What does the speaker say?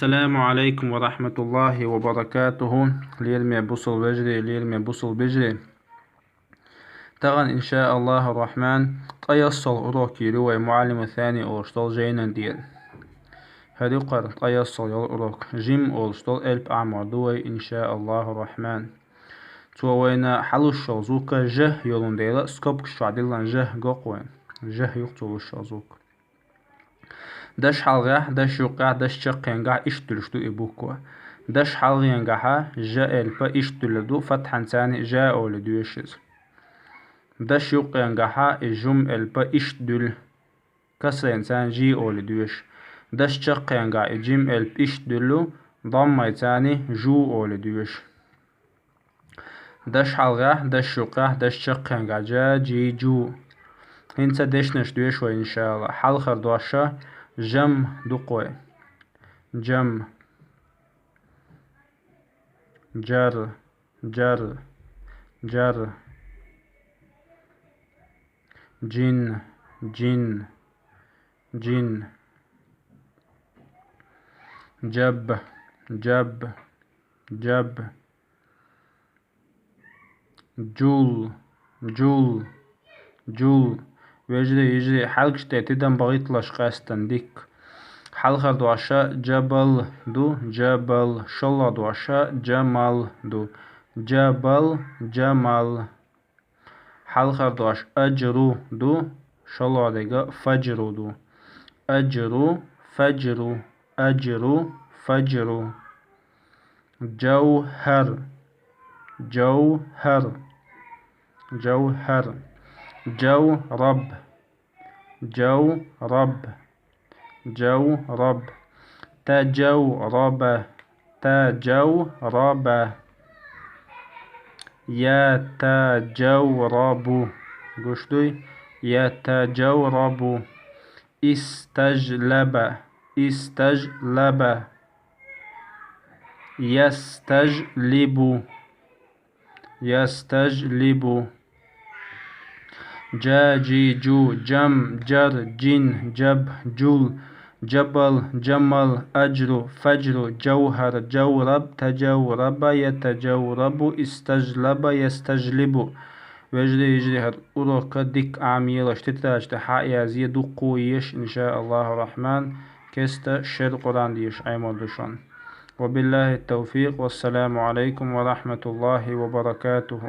السلام عليكم ورحمة الله وبركاته. لرمي بصل وجري لرمي بصل بجري طبعا إن شاء الله الرحمن تيصل أوروكي روي معلم الثاني أوشتل جينا دير هريقر تيصل أوروك جيم أوشتل ألب أعمر دوي إن شاء الله الرحمن تووينا حلوش شوزوك جه يولون ديلا سكوبك شعدلان جه قوين جه يقتل الشوزوك دش حلغة دش يقع دش شقينغا إشتلشتو إبوكوا دش حلغينغا جا ألبا إشتلدو فتحان ثاني جا أولدوشز دش يقينغا إجم ألبا إشتل كسرين ثاني جي أولدوش دش شقينغا إجم ألب إشتلو ضمي ثاني جو أولدوش دش حلغة دش يقع دش شقينغا جا جي جو هنسا دشنش دوش إن شاء الله حلخر دوشا جم دقوي جم جر جر جر جن جن جن جب جب جب جول جول جول وجري يجري حلق شتيتدن بغيطلش قيستن ديك حلخر دواشا جبل دو جبل شلا دواشا جمال دو جبل جمال حلخر دواش أجرو دو شلا ديگا فجرو دو أجرو فجرو أجرو فجرو جوهر جوهر جوهر جو رب جو رب جو رب تجو رب تجو رب يتجورب قشتوي يتجورب استجلب استجلب يستجلب يستجلب جاجي جو جم جر جن جب جول جبل جمل أجر فجر جوهر جورب تجورب يتجورب استجلب يستجلب وجري يجري هر أوروك ديك عميل اشتتاج تحقيا يازي دقويش إن شاء الله الرحمن كست شر قرآن ديش أيمودشان وبالله التوفيق والسلام عليكم ورحمة الله وبركاته.